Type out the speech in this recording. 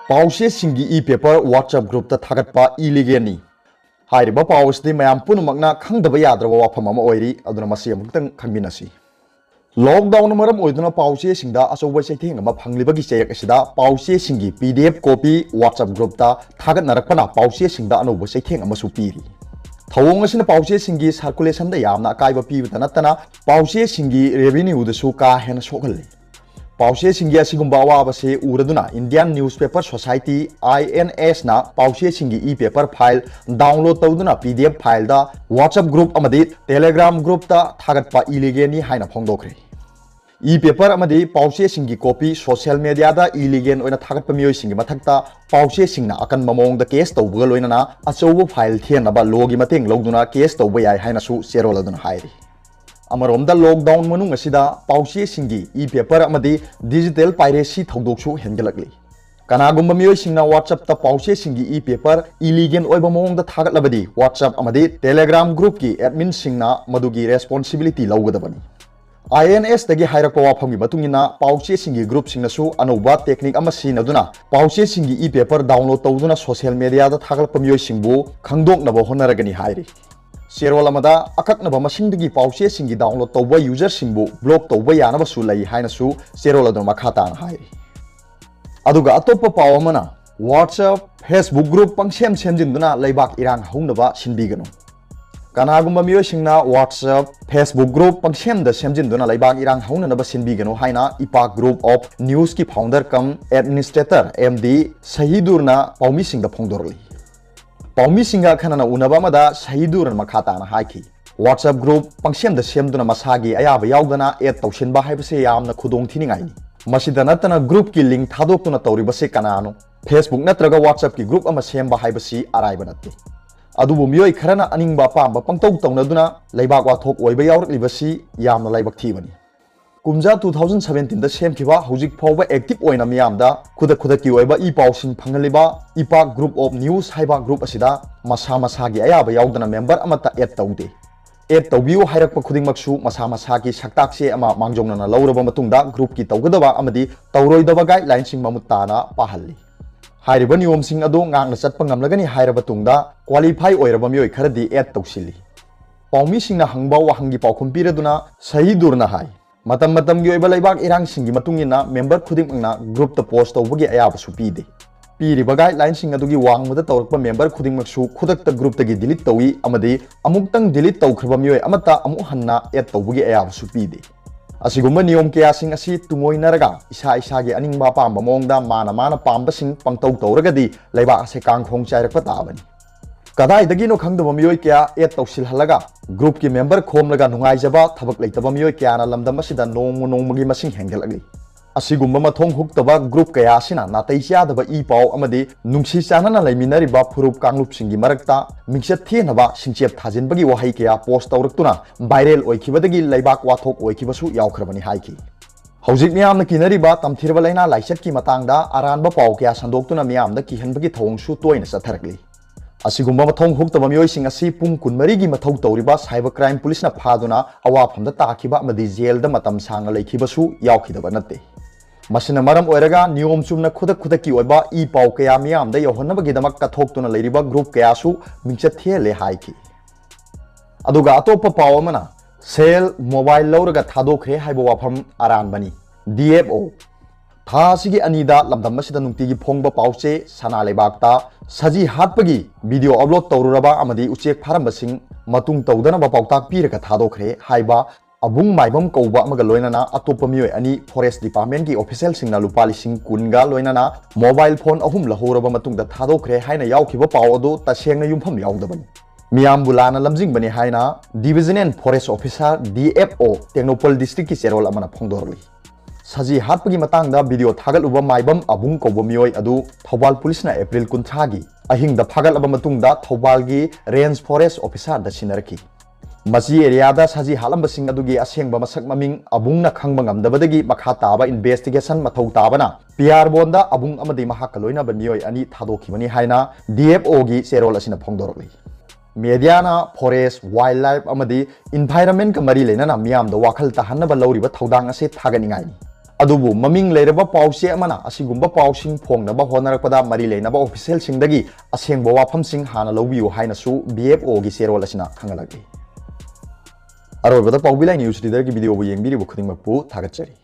POA-CHE singi e-paper WhatsApp group ta thagatpa illegal ni hairiba POA-CHE mayam punumakna khangdaba yadraba wafam ama oiri aduna masi amutang khangminasi lockdown maram oiduna POA-CHE singda asoba chaitheng ama phanglibagi chayek asida POA-CHE singi PDF copy WhatsApp group ta thagat narakpana POA-CHE singda anoba chaitheng ama supiri thawong asina POA-CHE singi circulation da yamna kaiba pibata natana POA-CHE singi revenue da su ka hena sokhali POA-CHE singi asigumba awabase uraduna Indian Newspaper Society INS na POA-CHE singi e-paper file download tawduna PDF file da WhatsApp group amadi Telegram group ta thagatpa illegal ni haina phongdokre e-paper amadi POA-CHE singi copy social media da illegal oina thagatpa miyoi singi mathakta POA-CHE singna akan mamong da case tawbuga loinana achobo file thianaba logi mateng logduna case tawba yai haina su seroladuna hairi Amaromda lockdown manung asida POA-CHE singi e-paper amadi digital piracy thawdoksu hengalakli kanagumba miyoi singna WhatsApp ta POA-CHE singi e-paper illegal oiba mawongda thagatlabadi WhatsApp amadi Telegram group ki admin singna madugi responsibility lawgadabani INS dagi hairakpa wafamgi matungina POA-CHE singi group singna su anoba technique ama sinaduna POA-CHE singi e-paper download tawduna social media da thagalpa miyoi singbu khangdoknaba honaragani hairi Serol amada akaknaba masingdagi POA-CHE singi download tawba user singbu block tawba yanaba su lai haina su serol adon makhata na hairi aduga atopa paw amana WhatsApp Facebook group pangsem-semjinduna laibak irang haunaba sinbiganu kanagumba miyo singna WhatsApp Facebook group pangsem-da semjinduna laibak irang haunanaba sinbiganu haina ipak group of news ki founder kam administrator MD Sahidurna pawmi singda phongdorli Paumi singa khanana unaba mada Sahidur makhata na haiki WhatsApp group pangsem da semduna masagi ayaba yaudana add tawsinba haibase yamna khudong thiningai ni masida natana group ki link thadoktuna tawribase kanano Facebook natraga WhatsApp ki group ama semba haibasi araiba natte adubu miyoi kharana aningba pamba pangtau tawnaduna laibak wathok oiba yauraklibasi yamna laibak thibani Kumja 2017 da semkiba hojik phawba active oina miyamda khuda ki oiba e-paw sing phangaliba ipak group of news haiba group asida masa masagi ayaba yaudana member amata add tawde add tawbiu hairakpa khudingmaksu masa masagi saktakse ama mangjongna lawraba matungda group ki tawgadaba amadi tawroidaba guidelines sing mamutana pahalli hairiba niyom sing adu ngangna chatpa ngamlagani hairaba tungda qualify oiraba miyoi kharadi add tawsili pawmi singna hangba wahangi pawkhum piraduna Sahidurna hai matam gi oiba laibak irang singi matungina member khudingmangna group ta post tawbagi ayaba su pide piriba guideline sing adugi wangmada tawrakpa member khudingmaksu khudakta group tagi delete tawi amadi amuktang delete tawkhraba miyoi amata amu hanna add tawbagi ayaba su pide asigumba niyom kya sing asi tungoinaraga isa gi aningba pamba mongda mana pamba sing pangtaw tawragadi laibak ase kangkhong chairakpa tabani kadai dagi no khangdaba miyoi kya add tawsil halaga group ki member khomlaga nungaijaba thabak leitaba miyoi kya na lamdam asida nongmagi masing hengalagi asigumba mathong huktaba group kaya asina natai chadaba e-paw amadi nungsi chanana laiminariba phurup kanglup singi marakta mingchat thenaba singchep thajinbagi wahai kya post tawraktuna viral oikhibadagi laibak wathok oikhibasu yaokhrabani haiki Hojik miyamna kinariba tamthirba laina laisat ki matangda aranba paw kya sandoktuna miyamda kihanbagi thawongsu toina satharakli Asigumba mathong huktaba miyoi sing asi pung kunmarigi mathau tawriba cyber crime police na phaduna awafamda takiba amadi jail da matam sanga leikhibasu yaokhidaba natte masina maram oiraga niyom chumna khuda ki oiba e-paw kaya miyamda yohonnabagi damak kathoktuna leiriba group kaya su mingchat thele haiki aduga atopa paw amana sel mobile lawraga thadokhe haiba wafam aranbani DFO Thasigi anida lamdam masida nungtigi phongba POA-CHE sana leibakta saji hatpagi video upload tawruraba amadi uchek pharambasing matung tawdana ba pautak piraka thadokre haiba abung maibam kouba amaga loinana atopa miyoi ani forest department ki official singna lupali sing kunga loinana mobile phone ahum lahoraba matungda thadokre haina yaukhiba paw adu tasengna yumpham yaudabani miyam bulana lamjing bani haina division and forest officer DFO Technopol district ki serol amana phongdorli Saji hatpagi matangda video thagaluba maibam abung kobo miyoi adu Thobal police na April 13 ahingda phagalaba matungda Thobal gi range forest officer da sinarki Masi area da saji halamba sing adugi asengba masak maming abung na khangba ngamdabadagi makha taba investigation mathau tabana PR bonda abung amadi mahakaloina ba miyoi ani thadokhibani haina DFO gi serol asina phongdorli media na forest wildlife amadi environment ka mari lena na miyam da wakhal ta hanna ba lawri ba thodang ase thaganingai अदुबु ममिंग लेरबा पाउचे अमना असिगुम्बा पाउसिंग फोंगनबा होनरकपदा मरी लेनबा official सिंगदगी असेंगबा वाफमसिंग हाना लौबियु हाइनसु BFO गी सेरोल असिना खंगलगे अरोबदा पाउबिलाई news reader की video येंबिरिबु खुदिंगमकपु थागतचरी।